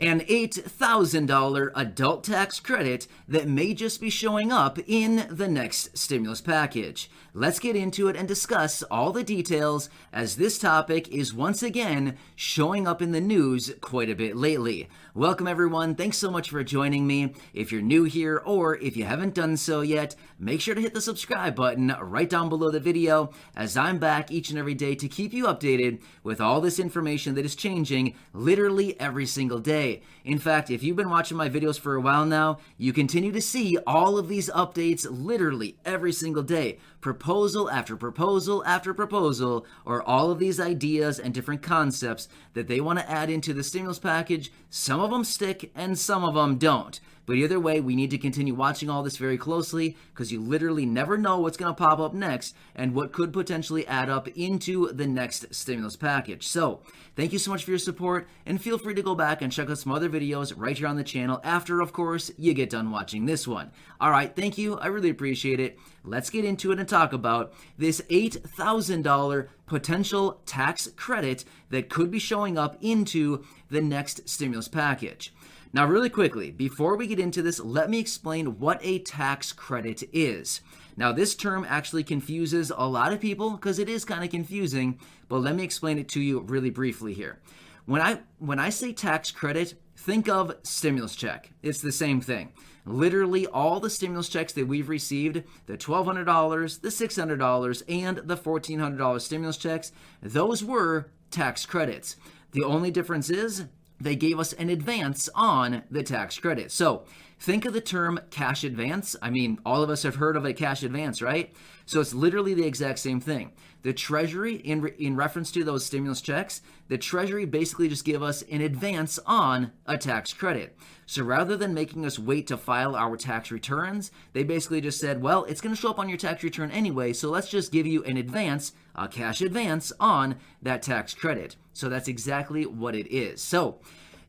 An $8,000 adult tax credit that may just be showing up in the next stimulus package. Let's get into it and discuss all the details, as this topic is once again showing up in the news quite a bit lately. Welcome everyone, thanks so much for joining me. If you're new here or if you haven't done so yet, make sure to hit the subscribe button right down below the video, as I'm back each and every day to keep you updated with all this information that is changing literally every single day. In fact, if you've been watching my videos for a while now, you continue to see all of these updates literally every single day. Proposal after proposal after proposal, or all of these ideas and different concepts that they want to add into the stimulus package. Some of them stick and some of them don't. But either way, we need to continue watching all this very closely, because you literally never know what's going to pop up next and what could potentially add up into the next stimulus package. So thank you so much for your support, and feel free to go back and check out some other videos right here on the channel after, of course, you get done watching this one. All right, thank you. I really appreciate it. Let's get into it and talk about this $8,000 potential tax credit that could be showing up into the next stimulus package. Now, really quickly, before we get into this, let me explain what a tax credit is. Now, this term actually confuses a lot of people because it is kind of confusing, but let me explain it to you really briefly here. When I say tax credit, think of stimulus check. It's the same thing. Literally all the stimulus checks that we've received, the $1,200, the $600, and the $1,400 stimulus checks, those were tax credits. The only difference is they gave us an advance on the tax credit. So think of the term cash advance. I mean, all of us have heard of a cash advance, right? So it's literally the exact same thing. The Treasury, in reference to those stimulus checks, the Treasury basically just gave us an advance on a tax credit. So rather than making us wait to file our tax returns, they basically just said, well, it's going to show up on your tax return anyway, so let's just give you an advance, a cash advance on that tax credit. So that's exactly what it is. So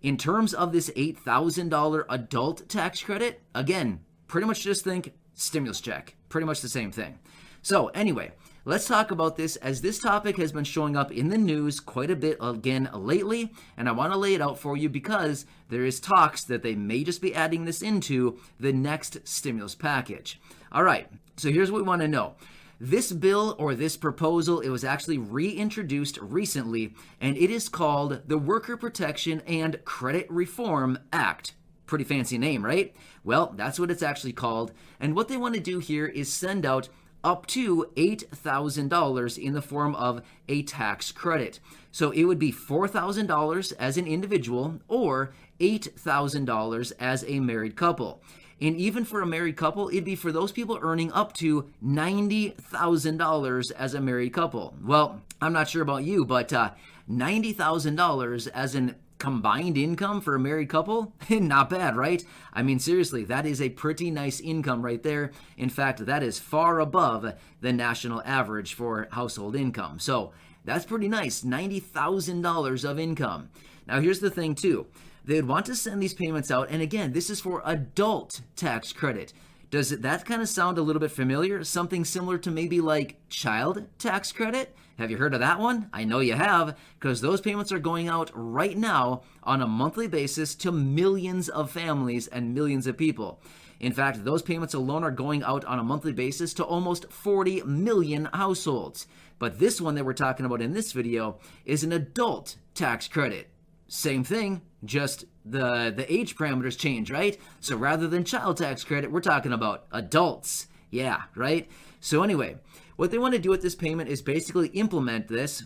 in terms of this $8,000 adult tax credit, again, pretty much just think stimulus check, pretty much the same thing. So anyway, let's talk about this, as this topic has been showing up in the news quite a bit again lately, and I want to lay it out for you because there is talks that they may just be adding this into the next stimulus package. All right, so here's what we want to know. This bill, or this proposal, it was actually reintroduced recently, and it is called the Worker Protection and Credit Reform Act. Pretty fancy name, right? Well, that's what it's actually called, and what they want to do here is send out up to $8,000 in the form of a tax credit. So it would be $4,000 as an individual or $8,000 as a married couple. And even for a married couple, it'd be for those people earning up to $90,000 as a married couple. Well, I'm not sure about you, but $90,000 as an combined income for a married couple? Not bad, right? I mean, seriously, that is a pretty nice income right there. In fact, that is far above the national average for household income. So that's pretty nice, $90,000 of income. Now, here's the thing, too. They'd want to send these payments out, and again, this is for adult tax credit. Does that kind of sound a little bit familiar? Something similar to maybe like child tax credit? Have you heard of that one? I know you have, because those payments are going out right now on a monthly basis to millions of families and millions of people. In fact, those payments alone are going out on a monthly basis to almost 40 million households. But this one that we're talking about in this video is an adult tax credit. Same thing, just the age parameters change, right? So rather than child tax credit, we're talking about adults. Yeah, right? So anyway, what they want to do with this payment is basically implement this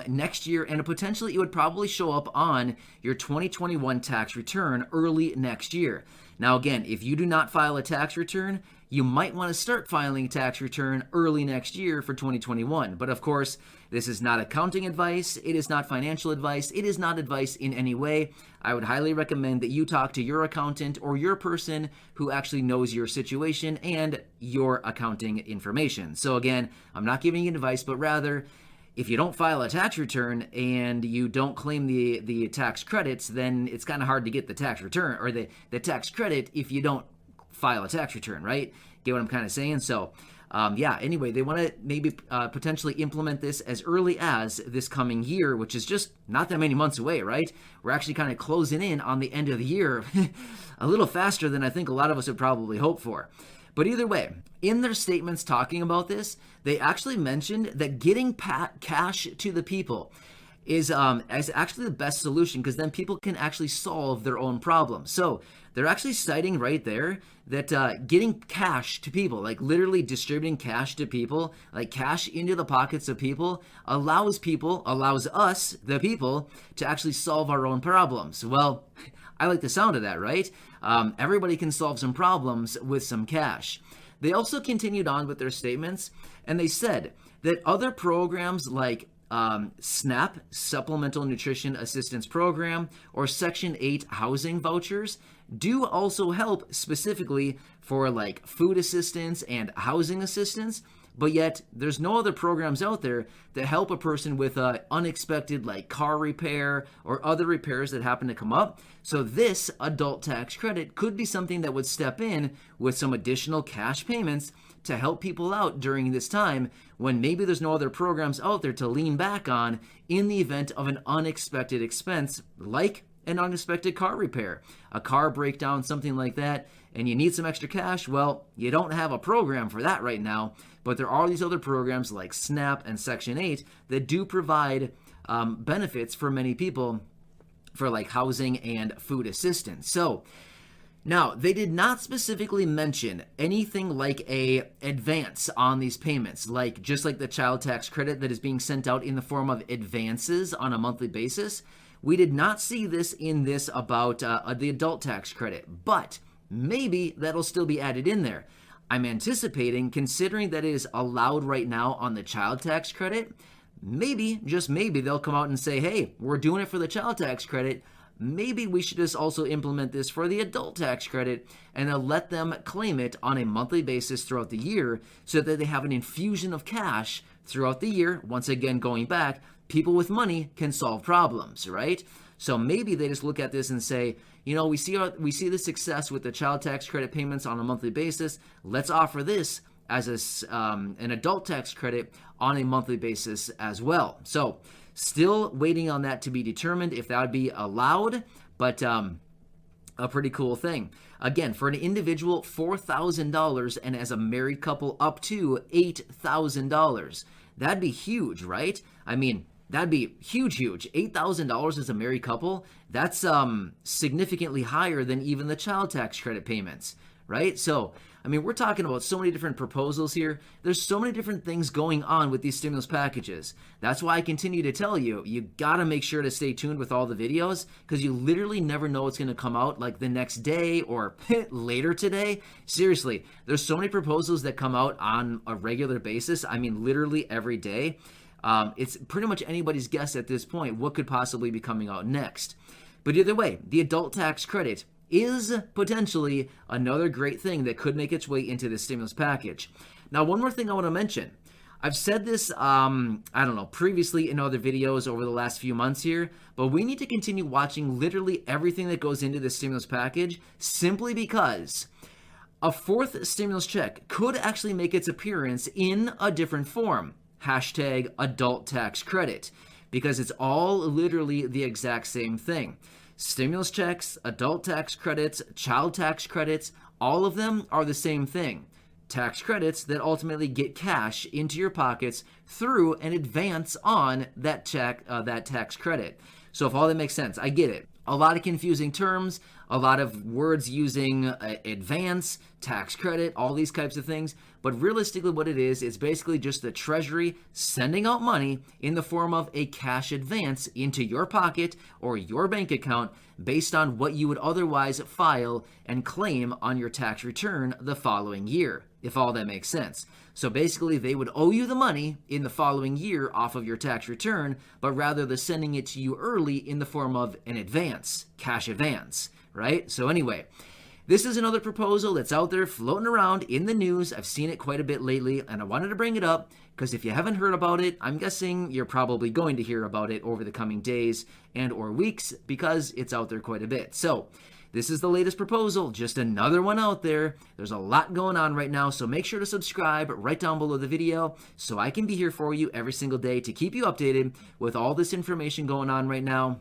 next year, and potentially it would probably show up on your 2021 tax return early next year. Now again, if you do not file a tax return, you might want to start filing a tax return early next year for 2021. But of course, this is not accounting advice. It is not financial advice. It is not advice in any way. I would highly recommend that you talk to your accountant or your person who actually knows your situation and your accounting information. So again, I'm not giving you advice, but rather, if you don't file a tax return and you don't claim the tax credits, then it's kind of hard to get the tax return or the tax credit if you don't file a tax return, right? Get what I'm kind of saying? So Anyway, they want to maybe potentially implement this as early as this coming year, which is just not that many months away, right? We're actually kind of closing in on the end of the year a little faster than I think a lot of us would probably hope for. But either way, in their statements talking about this, they actually mentioned that getting cash to the people is actually the best solution, because then people can actually solve their own problems. So they're actually citing right there that getting cash to people, like literally distributing cash to people, like cash into the pockets of people, allows us, the people, to actually solve our own problems. Well, I like the sound of that, right? Everybody can solve some problems with some cash. They also continued on with their statements, and they said that other programs like SNAP, Supplemental Nutrition Assistance Program, or Section 8 housing vouchers do also help specifically for like food assistance and housing assistance, but yet there's no other programs out there that help a person with unexpected like car repair or other repairs that happen to come up. So this adult tax credit could be something that would step in with some additional cash payments to help people out during this time when maybe there's no other programs out there to lean back on in the event of an unexpected expense, like an unexpected car repair, a car breakdown, something like that, and you need some extra cash. Well, you don't have a program for that right now, but there are these other programs like SNAP and Section 8 that do provide benefits for many people for like housing and food assistance. So now, they did not specifically mention anything like a advance on these payments, like just like the child tax credit that is being sent out in the form of advances on a monthly basis. We did not see this in this about the adult tax credit, but maybe that'll still be added in there. I'm anticipating, considering that it is allowed right now on the child tax credit, maybe, just maybe, they'll come out and say, hey, we're doing it for the child tax credit. Maybe we should just also implement this for the adult tax credit and then let them claim it on a monthly basis throughout the year so that they have an infusion of cash throughout the year. Once again, going back, people with money can solve problems, right? So maybe they just look at this and say, you know, we see the success with the child tax credit payments on a monthly basis. Let's offer this as an adult tax credit on a monthly basis as well. So still waiting on that to be determined if that would be allowed, but a pretty cool thing. Again, for an individual, $4,000, and as a married couple, up to $8,000. That'd be huge, right? I mean, that'd be huge. $8,000 as a married couple, that's significantly higher than even the child tax credit payments, right? So, I mean, we're talking about so many different proposals here. There's so many different things going on with these stimulus packages. That's why I continue to tell you, you gotta make sure to stay tuned with all the videos, because you literally never know what's gonna come out like the next day or later today. Seriously, there's so many proposals that come out on a regular basis. I mean, literally every day. It's pretty much anybody's guess at this point what could possibly be coming out next. But either way, the adult tax credit is potentially another great thing that could make its way into this stimulus package. Now, one more thing I want to mention. I've said this, previously in other videos over the last few months here, but we need to continue watching literally everything that goes into the stimulus package, simply because a fourth stimulus check could actually make its appearance in a different form. Hashtag adult tax credit, because it's all literally the exact same thing. Stimulus checks, adult tax credits, child tax credits, all of them are the same thing. Tax credits that ultimately get cash into your pockets through an advance on that tax credit. So if all that makes sense, I get it. A lot of confusing terms, a lot of words using advance, tax credit, all these types of things. But realistically what it is, it's basically just the Treasury sending out money in the form of a cash advance into your pocket or your bank account based on what you would otherwise file and claim on your tax return the following year, if all that makes sense. So basically they would owe you the money in the following year off of your tax return, but rather they're sending it to you early in the form of an advance, cash advance, right? So anyway, this is another proposal that's out there floating around in the news. I've seen it quite a bit lately, and I wanted to bring it up because if you haven't heard about it, I'm guessing you're probably going to hear about it over the coming days and or weeks because it's out there quite a bit. So this is the latest proposal, just another one out there. There's a lot going on right now, so make sure to subscribe right down below the video so I can be here for you every single day to keep you updated with all this information going on right now,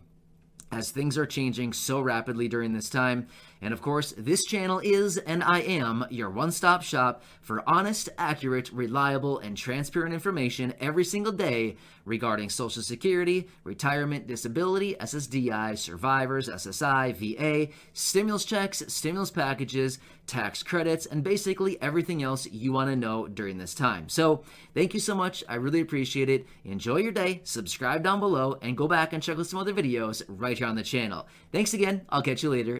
as things are changing so rapidly during this time. And of course, this channel is, and I am, your one-stop shop for honest, accurate, reliable, and transparent information every single day regarding Social Security, retirement, disability, SSDI, survivors, SSI, VA, stimulus checks, stimulus packages, tax credits, and basically everything else you want to know during this time. So thank you so much. I really appreciate it. Enjoy your day. Subscribe down below and go back and check out some other videos right here on the channel. Thanks again. I'll catch you later.